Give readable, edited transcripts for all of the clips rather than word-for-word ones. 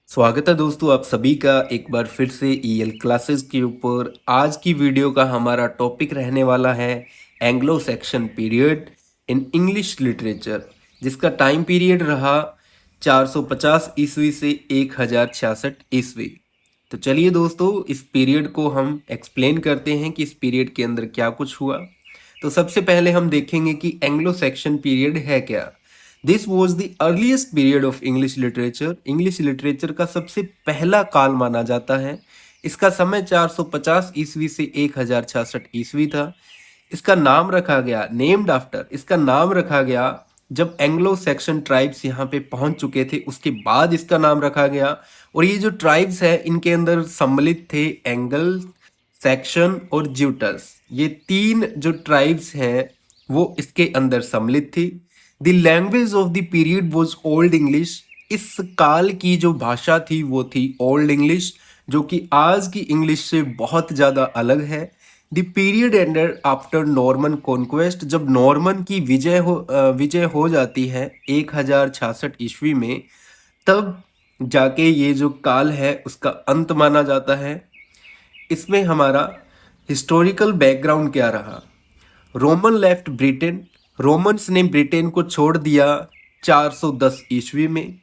स्वागत है दोस्तों आप सभी का एक बार फिर से ईएल क्लासेस के ऊपर। आज की वीडियो का हमारा टॉपिक रहने वाला है Anglo Saxon period in English literature, जिसका टाइम पीरियड रहा 450 ईस्वी से 1066 ईस्वी। तो चलिए दोस्तों, इस पीरियड को हम एक्सप्लेन करते हैं कि इस पीरियड के अंदर क्या कुछ हुआ। तो सबसे पहले हम देखेंगे कि एंग्लो सेक्शन पीरियड है क्या। This was the earliest period of English literature. English literature का सबसे पहला काल माना जाता है। इसका समय 450 ईस्वी से 1066 ईस्वी था। इसका नाम रखा गया, नेम्ड आफ्टर, इसका नाम रखा गया जब एंग्लो सेक्शन ट्राइब्स यहाँ पे पहुंच चुके थे, उसके बाद इसका नाम रखा गया। और ये जो ट्राइब्स है इनके अंदर सम्मिलित थे एंगल, सेक्शन और ज्यूटस। ये तीन जो ट्राइब्स हैं वो इसके अंदर सम्मिलित थी। The language of the period was old English. इस काल की जो भाषा थी वो थी ओल्ड इंग्लिश, जो कि आज की इंग्लिश से बहुत ज़्यादा अलग है। The period ended after Norman conquest. जब नॉर्मन की विजय हो जाती है 1066 ईस्वी में, तब जाके ये जो काल है उसका अंत माना जाता है। इसमें हमारा हिस्टोरिकल बैकग्राउंड क्या रहा। Roman left Britain. रोमन्स ने ब्रिटेन को छोड़ दिया 410 ईस्वी में।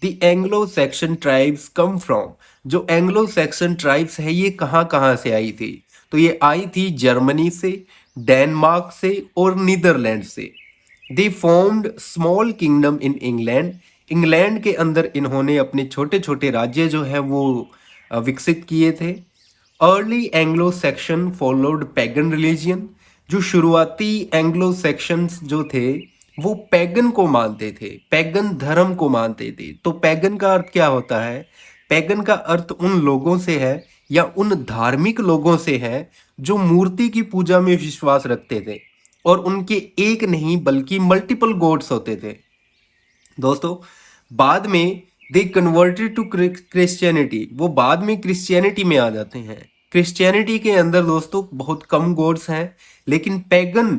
The Anglo Saxon tribes come from. जो एंग्लो सैक्सन ट्राइब्स है ये कहाँ कहाँ से आई थी, तो ये आई थी जर्मनी से, डेनमार्क से और नीदरलैंड से। दे formed small kingdom in England. England के अंदर इन्होंने अपने छोटे छोटे राज्य जो है वो विकसित किए थे। Early Anglo Saxon followed pagan religion. जो शुरुआती एंग्लो सेक्शंस जो थे वो पैगन को मानते थे, पैगन धर्म को मानते थे। तो पैगन का अर्थ क्या होता है? पैगन का अर्थ उन लोगों से है या उन धार्मिक लोगों से है जो मूर्ति की पूजा में विश्वास रखते थे और उनके एक नहीं बल्कि मल्टीपल गॉड्स होते थे। दोस्तों, बाद में दे कन्वर्टेड टू क्रिश्चियनिटी। वो बाद में क्रिश्चियनिटी में आ जाते हैं। क्रिश्चियनिटी के अंदर दोस्तों बहुत कम गॉड्स हैं, लेकिन पैगन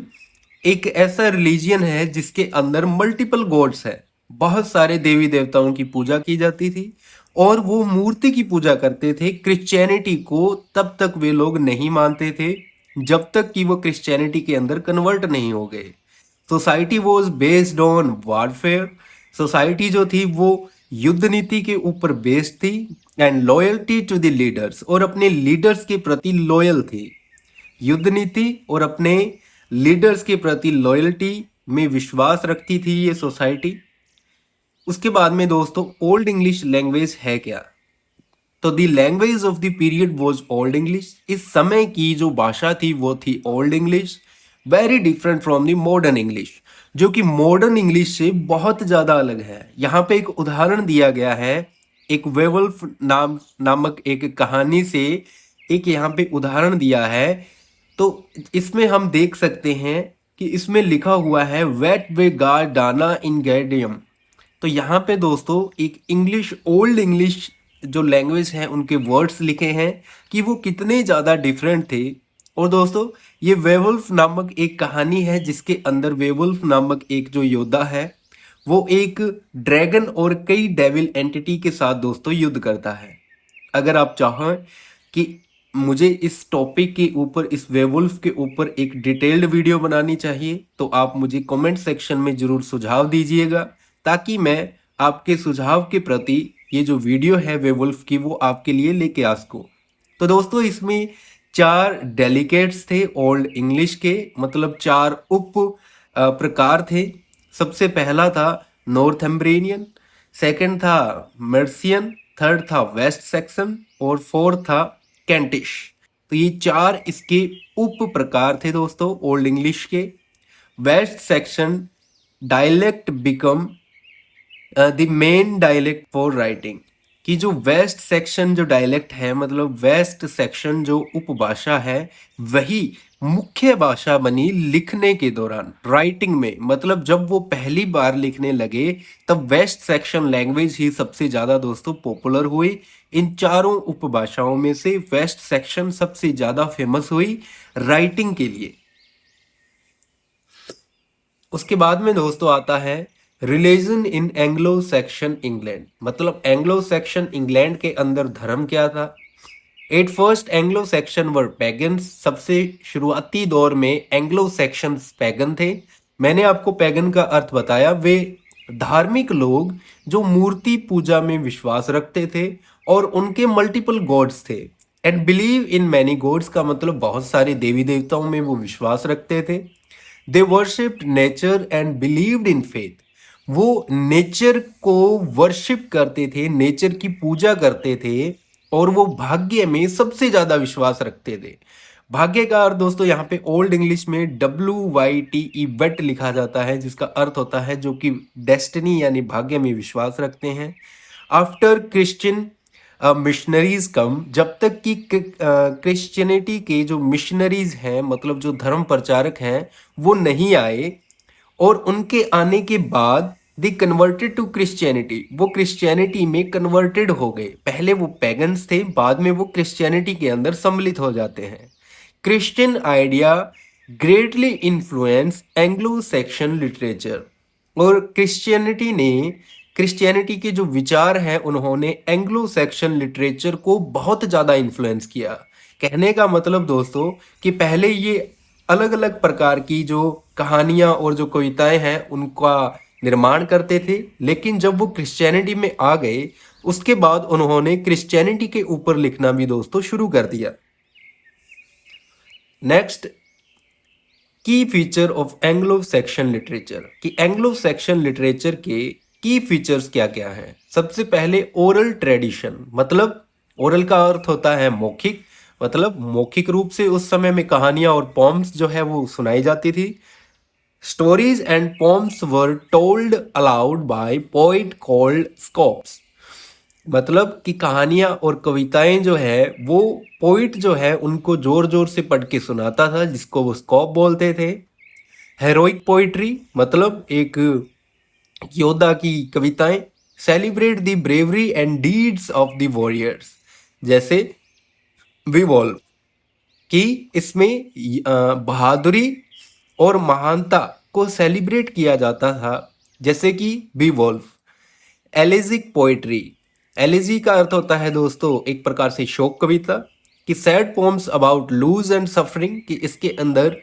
एक ऐसा रिलीजियन है जिसके अंदर मल्टीपल गॉड्स है। बहुत सारे देवी देवताओं की पूजा की जाती थी और वो मूर्ति की पूजा करते थे। क्रिश्चियनिटी को तब तक वे लोग नहीं मानते थे जब तक कि वो क्रिश्चियनिटी के अंदर कन्वर्ट नहीं हो गए। Society was based on warfare. Society जो थी वो युद्ध नीति के ऊपर बेस्ड थी and loyalty to the leaders, और अपने लीडर्स के प्रति लॉयल थी। युद्ध नीति और अपने लीडर्स के प्रति लॉयल्टी में विश्वास रखती थी ये सोसाइटी। उसके बाद में दोस्तों ओल्ड इंग्लिश लैंग्वेज है क्या। तो the language of the period was old English. इस समय की जो भाषा थी वो थी old English, very different from the modern English, जो कि मॉडर्न इंग्लिश से बहुत ज़्यादा अलग है। यहाँ पे एक उदाहरण दिया गया है, एक वेवल्फ नामक एक कहानी से एक यहाँ पे उदाहरण दिया है। तो इसमें हम देख सकते हैं कि इसमें लिखा हुआ है वेट वे गार डाना इन गैडियम। तो यहाँ पे दोस्तों एक इंग्लिश, ओल्ड इंग्लिश जो लैंग्वेज है उनके वर्ड्स लिखे हैं कि वो कितने ज़्यादा डिफरेंट थे। और दोस्तों ये वेवुल्फ नामक एक कहानी है जिसके अंदर वेवुल्फ नामक एक जो योद्धा है वो एक ड्रैगन और कई डेविल एंटिटी के साथ दोस्तों युद्ध करता है। अगर आप चाहें कि मुझे इस टॉपिक के ऊपर, इस वेवुल्फ के ऊपर एक डिटेल्ड वीडियो बनानी चाहिए तो आप मुझे कमेंट सेक्शन में ज़रूर सुझाव दीजिएगा, ताकि मैं आपके सुझाव के प्रति ये जो वीडियो है वेवुल्फ की वो आपके लिए लेके आ सकूँ। तो दोस्तों इसमें 4 डेलिकेट्स थे ओल्ड इंग्लिश के, मतलब 4 उप प्रकार थे। सबसे पहला था नॉर्थम्ब्रेनियन, सेकंड था मर्सियन, थर्ड था वेस्ट सेक्शन और फोर्थ था कैंटिश। तो ये 4 इसके उप प्रकार थे दोस्तों ओल्ड इंग्लिश के। West section dialect become the main dialect for writing. कि जो वेस्ट सेक्शन जो डायलेक्ट है, मतलब वेस्ट सेक्शन जो उपभाषा है, वही मुख्य भाषा बनी लिखने के दौरान, राइटिंग में। मतलब जब वो पहली बार लिखने लगे तब वेस्ट सेक्शन लैंग्वेज ही सबसे ज़्यादा दोस्तों पॉपुलर हुई। इन चारों उपभाषाओं में से वेस्ट सेक्शन सबसे ज़्यादा फेमस हुई राइटिंग के लिए। उसके बाद में दोस्तों आता है religion in Anglo Saxon England, मतलब एंग्लो सैक्सन इंग्लैंड के अंदर धर्म क्या था। एट फर्स्ट एंग्लो सैक्सन वर पैगन्स, सबसे शुरुआती दौर में एंग्लो सैक्सन्स पैगन थे। मैंने आपको पैगन का अर्थ बताया, वे धार्मिक लोग जो मूर्ति पूजा में विश्वास रखते थे और उनके मल्टीपल गॉड्स थे। And believe in many gods का मतलब बहुत सारे देवी देवताओं में वो विश्वास रखते थे। They worshipped nature and believed in faith, वो नेचर को वर्शिप करते थे, नेचर की पूजा करते थे और वो भाग्य में सबसे ज्यादा विश्वास रखते थे। भाग्य का अर्थ दोस्तों यहाँ पे ओल्ड इंग्लिश में WYTE वेट लिखा जाता है, जिसका अर्थ होता है जो कि डेस्टिनी यानी भाग्य में विश्वास रखते हैं। आफ्टर क्रिश्चियन मिशनरीज कम, जब तक कि क्रिश्चियनिटी के जो मिशनरीज हैं, मतलब जो धर्म प्रचारक हैं, वो नहीं आए, और उनके आने के बाद दे कन्वर्टेड टू क्रिश्चियनिटी, वो क्रिश्चियनिटी में कन्वर्टेड हो गए। पहले वो पैगन्स थे, बाद में वो क्रिश्चियनिटी के अंदर सम्मिलित हो जाते हैं। Christian idea greatly influence Anglo Saxon literature, और क्रिश्चियनिटी के जो विचार हैं उन्होंने एंग्लो सैक्सन लिटरेचर को बहुत ज़्यादा इन्फ्लुएंस किया। कहने का मतलब दोस्तों कि पहले ये अलग अलग प्रकार की जो कहानियां और जो कविताएं हैं उनका निर्माण करते थे, लेकिन जब वो क्रिश्चियनिटी में आ गए उसके बाद उन्होंने क्रिश्चियनिटी के ऊपर लिखना भी दोस्तों शुरू कर दिया। नेक्स्ट, की feature of Anglo Saxon literature, कि एंग्लो सैक्सन लिटरेचर के की फीचर्स क्या क्या हैं। सबसे पहले ओरल ट्रेडिशन, मतलब ओरल का अर्थ होता है मौखिक, मतलब मौखिक रूप से उस समय में कहानियां और पॉम्स जो है वो सुनाई जाती थी। Stories and poems were told aloud by poet called scops, मतलब कि कहानियां और कविताएं जो है वो पोइट जो है उनको जोर जोर से पढ़ के सुनाता था, जिसको वो स्कॉप बोलते थे। हेरोइक पोइट्री, मतलब एक योद्धा की कविताएं। Celebrate the bravery and deeds of the warriors, जैसे विवॉल्व, कि इसमें बहादुरी और महानता को सेलिब्रेट किया जाता था, जैसे कि बीवॉल्फ। एलिजिक पोइट्री, एलिजी का अर्थ होता है दोस्तों एक प्रकार से शोक कविता, कि sad poems about lose and suffering, कि इसके अंदर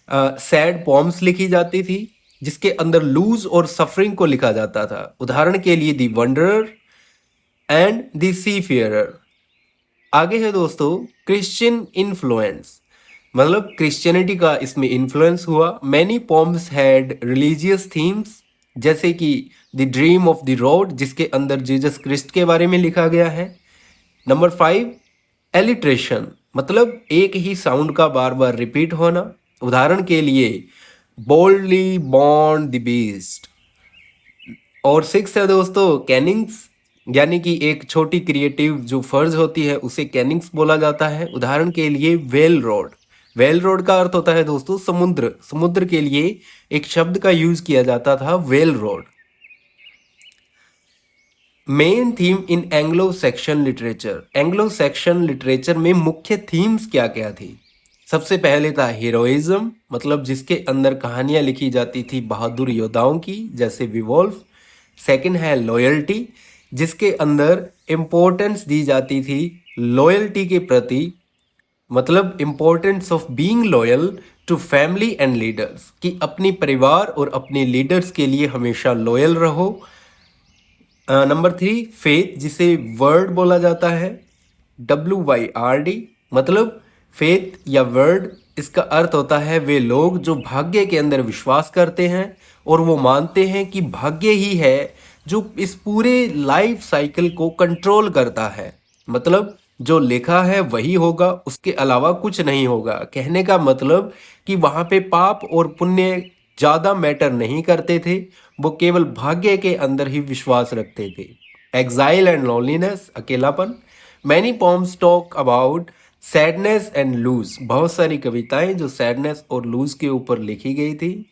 सैड पोम्स लिखी जाती थी जिसके अंदर लूज और सफरिंग को लिखा जाता था। उदाहरण के लिए the wanderer and the seafarer. आगे है दोस्तों क्रिश्चियन इन्फ्लुएंस, मतलब क्रिश्चियनिटी का इसमें इन्फ्लुएंस हुआ। Many poems had religious themes, जैसे कि the dream of the road, जिसके अंदर जीसस क्रिस्ट के बारे में लिखा गया है। नंबर 5, एलिट्रेशन, मतलब एक ही साउंड का बार बार रिपीट होना। उदाहरण के लिए बोल्डली बॉर्न द बीस्ट। और 6 है दोस्तों कैनिंग्स, यानी कि एक छोटी क्रिएटिव जो फर्ज होती है उसे कैनिंग्स बोला जाता है। उदाहरण के लिए वेल रोड, वेल रोड का अर्थ होता है दोस्तों समुद्र, समुद्र के लिए एक शब्द का यूज किया जाता था well road. Main theme in Anglo Saxon literature, Anglo Saxon literature में मुख्य थीम्स क्या क्या थी। सबसे पहले था हीरोइज्म, मतलब जिसके अंदर कहानियां लिखी जाती थी बहादुर योद्धाओं की, जैसे विवोल्फ। सेकंड है लॉयल्टी, जिसके अंदर इम्पोर्टेंस दी जाती थी लॉयल्टी के प्रति, मतलब importance of being loyal to family and leaders, कि अपनी परिवार और अपने लीडर्स के लिए हमेशा लॉयल रहो। नंबर 3 फेथ, जिसे वर्ड बोला जाता है WYRD, मतलब फेथ या वर्ड, इसका अर्थ होता है वे लोग जो भाग्य के अंदर विश्वास करते हैं और वो मानते हैं कि भाग्य ही है जो इस पूरे लाइफ साइकिल को कंट्रोल करता है, मतलब जो लिखा है वही होगा, उसके अलावा कुछ नहीं होगा। कहने का मतलब कि वहाँ पे पाप और पुण्य ज़्यादा मैटर नहीं करते थे, वो केवल भाग्य के अंदर ही विश्वास रखते थे। एग्जाइल एंड लोनलीनेस, अकेलापन। Many poems talk about sadness and lose, बहुत सारी कविताएं जो सैडनेस और लूज के ऊपर लिखी गई थी।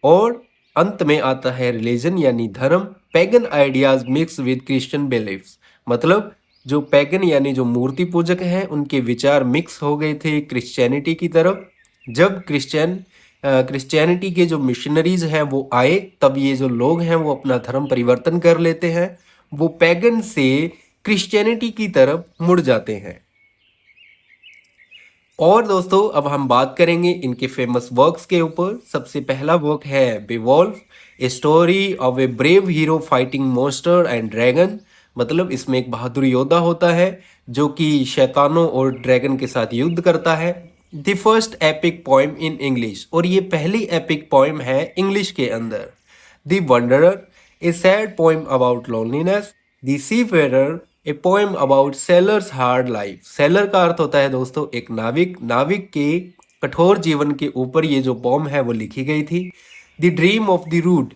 और अंत में आता है रिलीजन यानी धर्म। Pagan ideas mix with Christian beliefs, मतलब जो पैगन यानी जो मूर्ति पूजक हैं उनके विचार मिक्स हो गए थे क्रिश्चियनिटी की तरफ। जब क्रिश्चियन क्रिश्चियनिटी के जो मिशनरीज हैं वो आए, तब ये जो लोग हैं वो अपना धर्म परिवर्तन कर लेते हैं, वो पैगन से क्रिश्चियनिटी की तरफ मुड़ जाते हैं। और दोस्तों अब हम बात करेंगे इनके फेमस वर्क्स के ऊपर। सबसे पहला वर्क है Beowulf, a story of a brave hero fighting monster and dragon. मतलब इसमें एक बहादुर योद्धा होता है जो कि शैतानों और ड्रैगन के साथ युद्ध करता है। The first epic poem in English, और ये पहली एपिक पोएम है इंग्लिश के अंदर। The wanderer, A sad poem about loneliness. The seafarer, a poem about sellers hard life. Seller का अर्थ होता है दोस्तों एक नाविक, नाविक के कठोर जीवन के ऊपर ये जो पोएम है वो लिखी गई थी। The dream of the rood,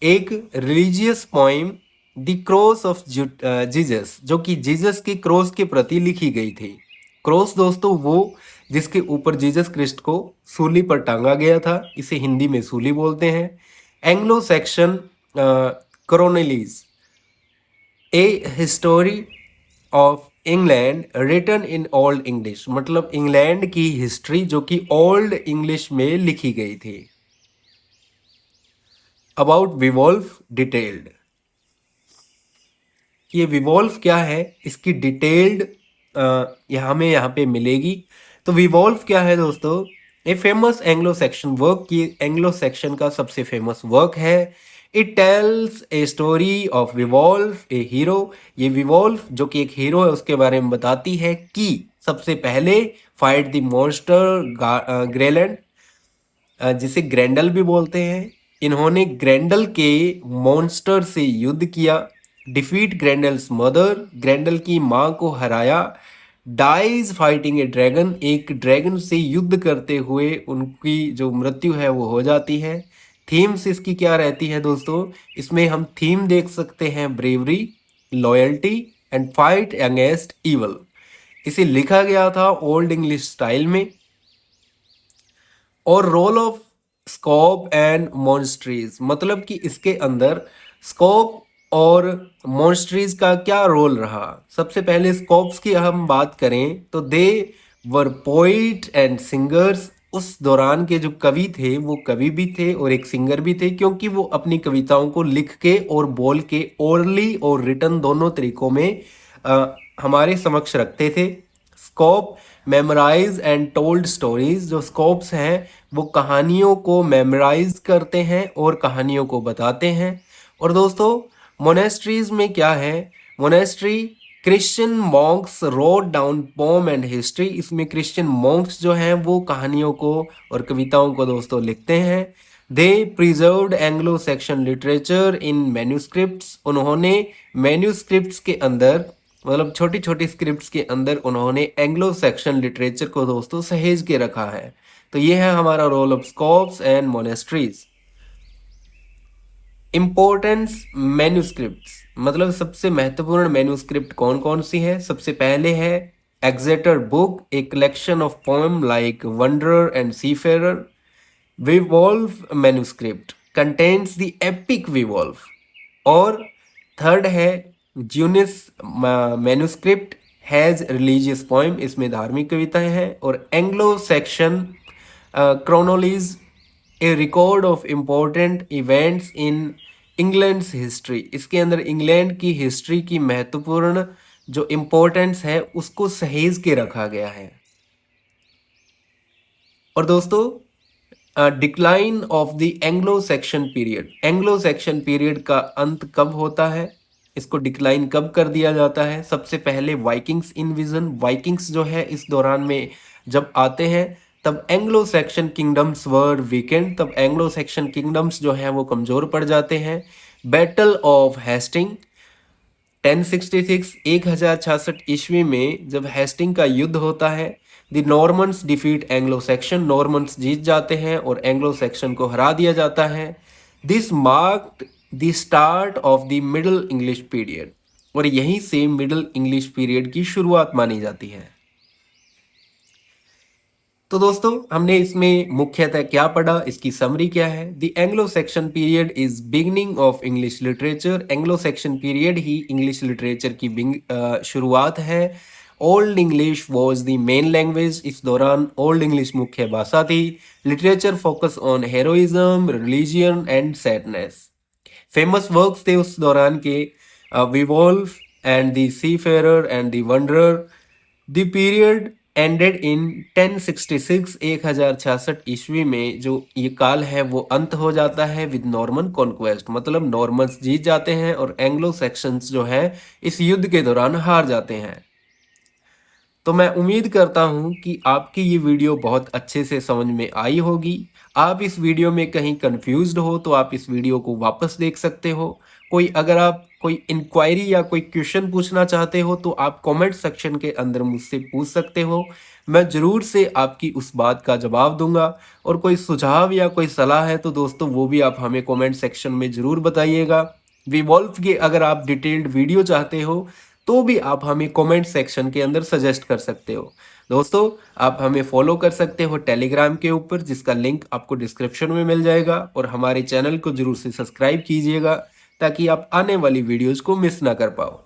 एक religious poem. The cross of Jesus, जो कि जीसस की क्रॉस के प्रति लिखी गई थी। क्रॉस दोस्तों वो जिसके ऊपर जीसस क्रिस्ट को सूली पर टांगा गया था, इसे हिंदी में सूली बोलते हैं। Anglo Saxon chronicles, a history of England written in old English. मतलब इंग्लैंड की हिस्ट्री जो कि ओल्ड इंग्लिश में लिखी गई थी। अबाउट विवोल्फ डिटेल्ड, ये विवोल्फ क्या है इसकी डिटेल्ड हमें यहाँ पे मिलेगी। तो विवोल्फ क्या है दोस्तों, a famous Anglo Saxon work, की एंग्लो सेक्शन का सबसे फेमस वर्क है। It tells a story of Beowulf a hero, ये विवोल्फ जो कि एक हीरो है उसके बारे में बताती है कि सबसे पहले फाइट द मॉन्स्टर ग्रेलैंड, जिसे ग्रैंडल भी बोलते हैं। इन्होंने ग्रैंडल के मॉन्स्टर से युद्ध किया। डिफीट ग्रैंडल्स मदर, ग्रैंडल की माँ को हराया। डाइज फाइटिंग ए ड्रैगन, एक ड्रैगन से युद्ध करते हुए उनकी जो मृत्यु है वो हो जाती है। थीम्स इसकी क्या रहती है दोस्तों, इसमें हम थीम देख सकते हैं bravery, loyalty and fight against evil. इसे लिखा गया था ओल्ड इंग्लिश स्टाइल में। और रोल ऑफ स्कोप एंड मॉन्स्ट्रीज, मतलब कि इसके अंदर स्कोप और मॉन्स्ट्रीज का क्या रोल रहा। सबसे पहले स्कोप्स की हम बात करें तो दे वर पोइट एंड सिंगर्स, उस दौरान के जो कवि थे वो कवि भी थे और एक सिंगर भी थे, क्योंकि वो अपनी कविताओं को लिख के और बोल के ओरली और रिटन दोनों तरीकों में हमारे समक्ष रखते थे। Scop memorise and told stories, जो स्कोप्स हैं वो कहानियों को मेमोराइज करते हैं और कहानियों को बताते हैं। और दोस्तों मोनेस्ट्रीज में क्या है, monastery Christian monks wrote down poem and history, इसमें क्रिश्चियन मॉन्क्स जो हैं वो कहानियों को और कविताओं को दोस्तों लिखते हैं। They preserved Anglo Saxon literature in manuscripts, उन्होंने मैन्यूस्क्रिप्ट्स के अंदर मतलब छोटी छोटी स्क्रिप्ट्स के अंदर उन्होंने एंग्लो सेक्शन लिटरेचर को दोस्तों सहेज के रखा है। तो ये है हमारा role of scops and monasteries. Importance manuscripts, मतलब सबसे महत्वपूर्ण मैन्यूस्क्रिप्ट कौन कौन सी है। सबसे पहले है Exeter book, a collection of poem like wanderer and seafarer. Beowulf manuscript contains the epic Beowulf. और थर्ड है Junius manuscript has religious poem, इसमें धार्मिक कविताएं हैं। और Anglo Saxon chronicles, a record of important events in England's history, इसके अंदर England की हिस्ट्री की महत्वपूर्ण जो इम्पोर्टेंस है उसको सहेज के रखा गया है। और दोस्तों decline of the Anglo Saxon period, Anglo Saxon period का अंत कब होता है, इसको डिक्लाइन कब कर दिया जाता है। सबसे पहले वाइकिंग्स इन्विजन, वाइकिंग्स जो है इस दौरान में जब आते हैं तब एंग्लो सेक्शन किंगडम्स वर वीकेंड, तब एंग्लो सेक्शन किंगडम्स जो हैं वो कमज़ोर पड़ जाते हैं। बैटल ऑफ हेस्टिंग 1066, 1066 ईस्वी में जब हेस्टिंग का युद्ध होता है। The Normans defeat Anglo Saxon, Normans जीत जाते हैं और एंग्लो सेक्शन को हरा दिया जाता है। This marked the start of the middle English period, और यहीं से मिडिल इंग्लिश पीरियड की शुरुआत मानी जाती है। तो दोस्तों हमने इसमें मुख्यतः क्या पढ़ा, इसकी समरी क्या है। The Anglo Saxon period is beginning of English literature, Anglo Saxon period ही इंग्लिश लिटरेचर की शुरुआत है। Old English was the main language, इस दौरान ओल्ड इंग्लिश मुख्य भाषा थी। Literature focus on heroism, religion and sadness. Famous works थे उस दौरान के Beowulf and the seafarer and the wanderer. The period ended in 1066, 1066 ईस्वी में जो ये काल है वो अंत हो जाता है विद नॉर्मन कॉन्क्वेस्ट, मतलब नॉर्मन्स जीत जाते हैं और एंग्लो सेक्शंस जो है इस युद्ध के दौरान हार जाते हैं। तो मैं उम्मीद करता हूँ कि आपकी ये वीडियो बहुत अच्छे से समझ में आई होगी। आप इस वीडियो में कहीं कंफ्यूज्ड हो तो आप इस वीडियो को वापस देख सकते हो। अगर आप कोई इंक्वायरी या कोई क्वेश्चन पूछना चाहते हो तो आप कमेंट सेक्शन के अंदर मुझसे पूछ सकते हो। मैं ज़रूर से आपकी उस बात का जवाब दूंगा। और कोई सुझाव या कोई सलाह है तो दोस्तों वो भी आप हमें कमेंट सेक्शन में ज़रूर बताइएगा। विवॉल्फ की अगर आप डिटेल्ड वीडियो चाहते हो तो भी आप हमें कमेंट सेक्शन के अंदर सजेस्ट कर सकते हो। दोस्तों, आप हमें फॉलो कर सकते हो टेलीग्राम के ऊपर, जिसका लिंक आपको डिस्क्रिप्शन में मिल जाएगा। और हमारे चैनल को जरूर से सब्सक्राइब कीजिएगा ताकि आप आने वाली वीडियोस को मिस ना कर पाओ।